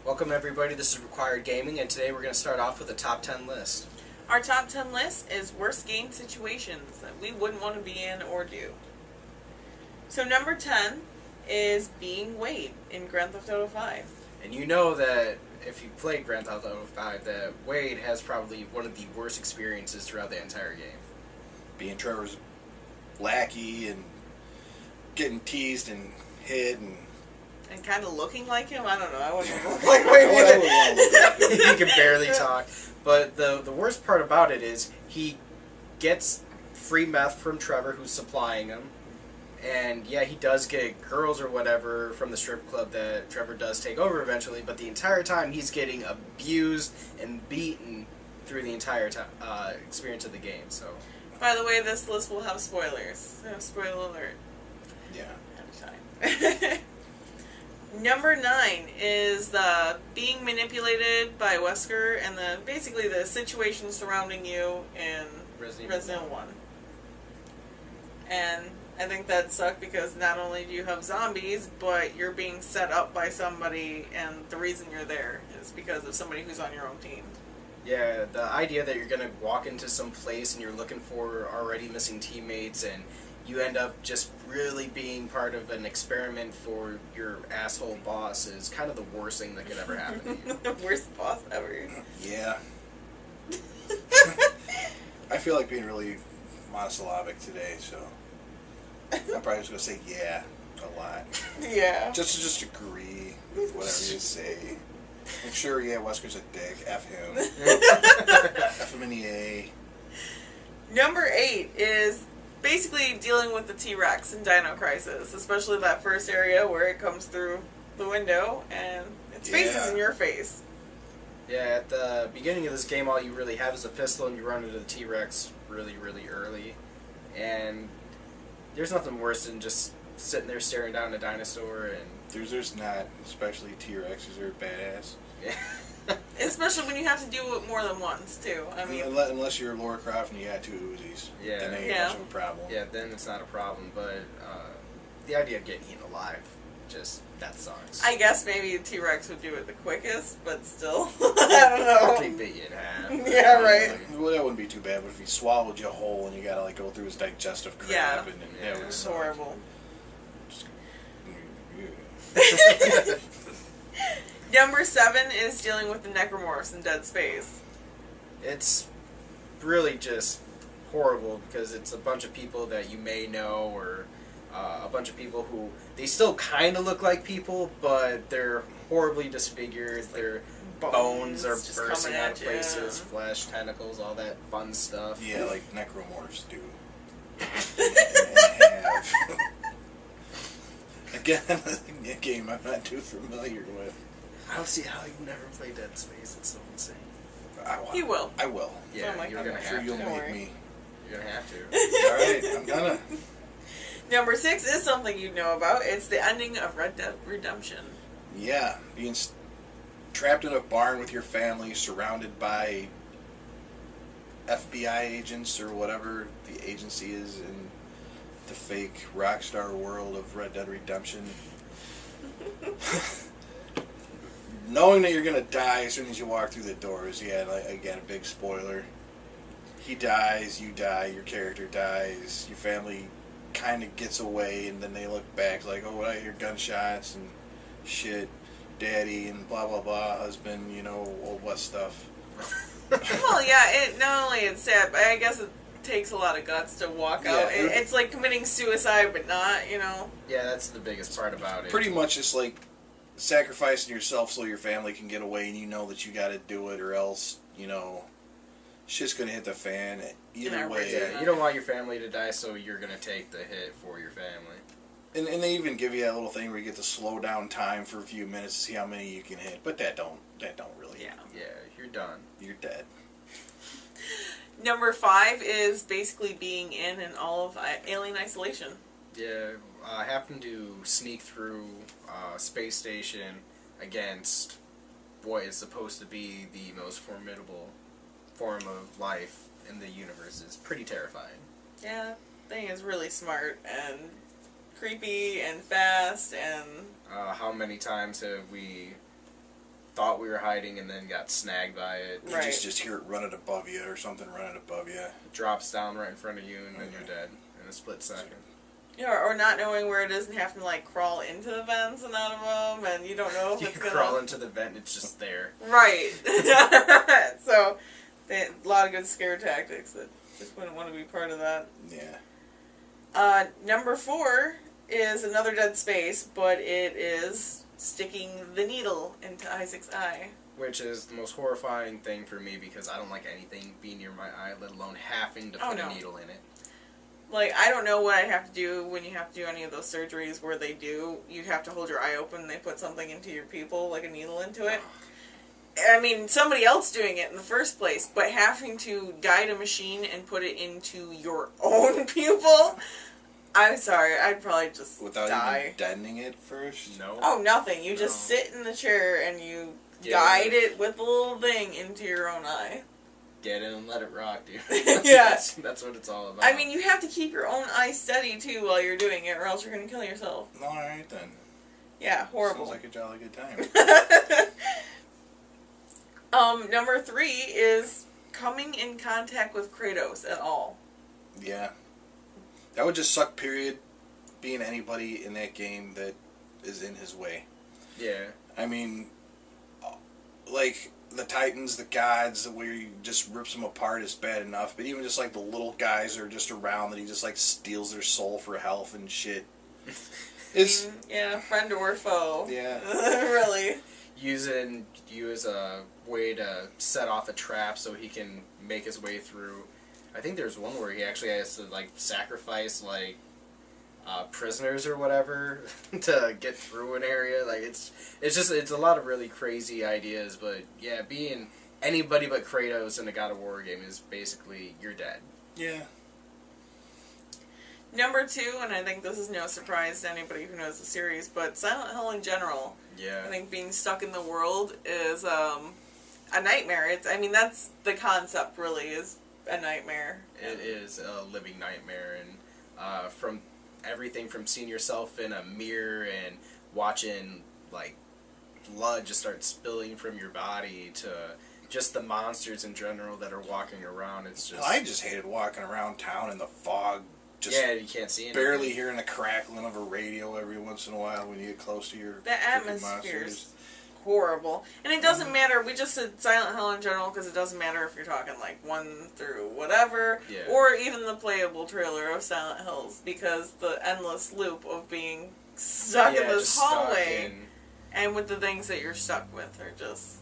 Welcome everybody, this is Required Gaming, and today we're going to start off with a top 10 list. Our top 10 list is worst game situations that we wouldn't want to be in or do. So number 10 is being Wade in Grand Theft Auto 5. And you know that if you played Grand Theft Auto 5, that Wade has probably one of the worst experiences throughout the entire game. Being Trevor's lackey and getting teased and hit and kind of looking like him. I don't know. I wouldn't look like Wade either. He can barely talk. But the worst part about it is he gets free meth from Trevor, who's supplying him. And yeah, he does get girls or whatever from the strip club that Trevor does take over eventually. But the entire time he's getting abused and beaten through the entire experience of the game. So, by the way, this list will have spoilers. Spoiler alert. yeah. Ahead of time. Number 9 is the being manipulated by Wesker and basically the situation surrounding you in Resident 1. And I think that sucked because not only do you have zombies, but you're being set up by somebody, and the reason you're there is because of somebody who's on your own team. Yeah, the idea that you're going to walk into some place and you're looking for already missing teammates and you end up just really being part of an experiment for your asshole boss is kind of the worst thing that could ever happen to you. The worst boss ever. Yeah. I feel like being really monosyllabic today, so I'm probably just going to say yeah a lot. Yeah. Just agree with whatever you say. I'm sure, yeah, Wesker's a dick. F him. F him in the A. Number 8 is basically dealing with the T-Rex in Dino Crisis, especially that first area where it comes through the window and its face is in your face. Yeah, at the beginning of this game, all you really have is a pistol, and you run into the T-Rex really, really early. And there's nothing worse than just sitting there staring down a dinosaur. And There's not, especially T-Rexes are badass. yeah. Especially when you have to do it more than once, too. I mean, unless you're Lara Croft and you got 2 Uzis. Yeah. Then ain't Yeah. much of a problem. Yeah, then it's not a problem, but the idea of getting eaten alive, that sucks. I guess maybe the T-Rex would do it the quickest, but still. I don't They know. bit you in half. Yeah, right. Well, that wouldn't be too bad, but if he swallowed you whole and you gotta like go through his digestive Yeah. crap, and Yeah. that would It's suck. horrible. Yeah. Number 7 is dealing with the necromorphs in Dead Space. It's really just horrible because it's a bunch of people that you may know, or a bunch of people who they still kind of look like people, but they're horribly disfigured. Their bones are just bursting coming out at of you. places, flesh, tentacles, all that fun stuff. Yeah, like necromorphs do. And have. Again, a game I'm not too familiar with. I don't see how you never played Dead Space. It's so insane. He will. I will. Yeah, Oh my you're God. gonna I'm sure have you'll to. Don't make worry. me. You're gonna have to. Alright, I'm gonna. Number 6 is something you know about. It's the ending of Red Dead Redemption. Yeah, being trapped in a barn with your family, surrounded by FBI agents or whatever the agency is in the fake Rockstar world of Red Dead Redemption. Knowing that you're gonna die as soon as you walk through the doors, yeah, like, again, a big spoiler. He dies, you die, your character dies, your family kind of gets away, and then they look back like, oh, I hear gunshots and shit, daddy and blah blah blah, husband, you know, Old West stuff. Well, yeah, it not only it's sad, but I guess it takes a lot of guts to walk out. Yeah. It's like committing suicide, but not, you know. Yeah, that's the biggest part about it. Pretty much it's like sacrificing yourself so your family can get away, and you know that you got to do it, or else, you know, shit's gonna hit the fan. Either Yeah, way. Yeah, you don't want your family to die, so you're gonna take the hit for your family. And they even give you that little thing where you get to slow down time for a few minutes to see how many you can hit, but that don't really. Yeah. Yeah, you're done. You're dead. Number 5 is basically being in and all of Alien Isolation. Yeah, I happened to sneak through space station against what is supposed to be the most formidable form of life in the universe. It's pretty terrifying. Yeah, that thing is really smart and creepy and fast and... How many times have we thought we were hiding and then got snagged by it. You just hear it running above you or something running above you. It drops down right in front of you and then you're dead in a split second. Yeah, or not knowing where it is and having to like crawl into the vents and out of them, and you don't know if you it's gonna crawl into the vent, it's just there. Right. So, a lot of good scare tactics that just wouldn't want to be part of that. Yeah. Number 4 is another Dead Space, but it is sticking the needle into Isaac's eye. Which is the most horrifying thing for me because I don't like anything being near my eye, let alone having to put a needle in it. Like, I don't know what I have to do when you have to do any of those surgeries where you have to hold your eye open and they put something into your pupil, like a needle into it. I mean, somebody else doing it in the first place, but having to guide a machine and put it into your own pupil, I'm sorry, I'd probably just without die. even deadening it first? No. Oh, nothing. You just sit in the chair and you guide it with a little thing into your own eye. Get in and let it rock, dude. Yeah. That's what it's all about. I mean, you have to keep your own eye steady, too, while you're doing it, or else you're going to kill yourself. Alright, then. Yeah, horrible. Sounds like a jolly good time. Number 3 is coming in contact with Kratos at all. Yeah. That would just suck, period, being anybody in that game that is in his way. Yeah. I mean, like, the Titans, the gods, where he just rips them apart is bad enough, but even just, like, the little guys that are just around that he just, like, steals their soul for health and shit. It's... yeah, friend or foe. Yeah. Really. Using you as a way to set off a trap so he can make his way through. I think there's one where he actually has to like sacrifice like prisoners or whatever to get through an area. Like it's a lot of really crazy ideas. But yeah, being anybody but Kratos in a God of War game is basically you're dead. Yeah. Number 2, and I think this is no surprise to anybody who knows the series, but Silent Hill in general. Yeah. I think being stuck in the world is a nightmare. That's the concept, really, is a nightmare. It is a living nightmare, and from everything from seeing yourself in a mirror and watching, like, blood just start spilling from your body to just the monsters in general that are walking around. It's just... I just hated walking around town in the fog. Just you can't see anything. barely hearing the crackling of a radio every once in a while when you get close to your The freaking atmosphere is monsters. horrible. And it doesn't matter, we just said Silent Hill in general because it doesn't matter if you're talking like 1 through whatever, or even the playable trailer of Silent Hills, because the endless loop of being stuck in this hallway and with the things that you're stuck with are just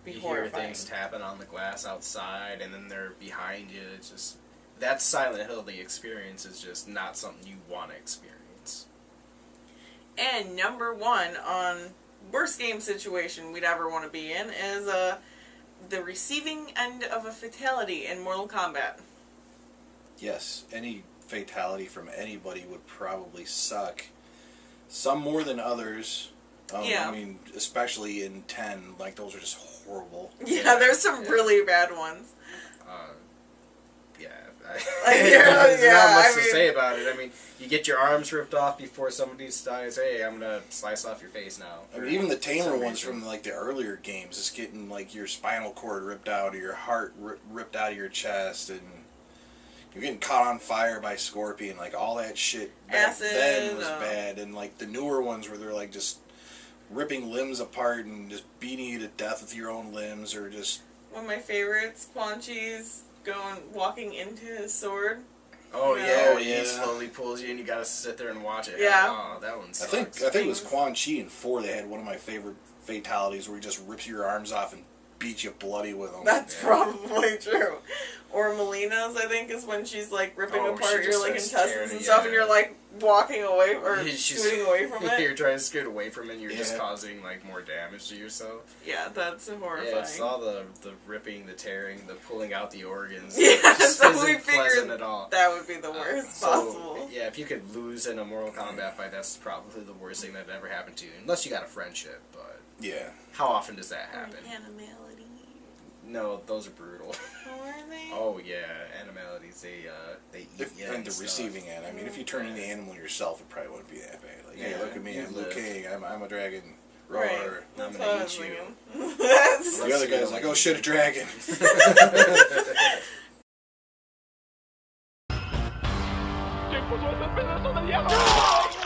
you horrifying. hear things tapping on the glass outside and then they're behind you. It's just... That's Silent Hill. The experience is just not something you want to experience. And number 1 on worst game situation we'd ever want to be in is the receiving end of a fatality in Mortal Kombat. Yes, any fatality from anybody would probably suck. Some more than others. I mean, especially in 10, like, those are just horrible. Yeah, there's some really bad ones. There's not much to say about it. I mean, you get your arms ripped off before somebody dies. Hey, I'm gonna slice off your face now. I mean, even the tamer ones from like the earlier games, is getting like your spinal cord ripped out, or your heart ripped out of your chest, and you're getting caught on fire by Scorpion. Like all that shit back then was bad, and like the newer ones where they're like just ripping limbs apart and just beating you to death with your own limbs, or just one of my favorites, Quan Chi's walking into his sword. Oh yeah, he slowly pulls you and you gotta sit there and watch it. Yeah. Oh, that one sucks. I think it was Quan Chi in 4 they had one of my favorite fatalities where he just rips your arms off and beats you bloody with them. That's probably true. Or Melina's, I think, is when she's like ripping apart your like intestines and stuff, and you're like walking away or scooting away from it. You're trying to scoot away from it, and you're just causing like more damage to yourself. Yeah, that's horrifying. Yeah, it's all the ripping, the tearing, the pulling out the organs. Yeah, so isn't we figured at all. that would be the worst possible. Yeah, if you could lose in a Mortal Kombat fight, that's probably the worst thing that ever happened to you, unless you got a friendship. But yeah, how often does that happen? Animality. No, those are brutal. Oh, are they? Oh yeah, animalities. They eat you and the receiving end. I mean, if you turn into an animal yourself, it probably wouldn't be that bad. Like, hey, look at me, I'm Liu Kang. I'm a dragon. Roar. Right. I'm That's gonna I was you. thinking. The other guy's like, oh shit, a dragon. ¿Quién puso ese pedazo de hielo?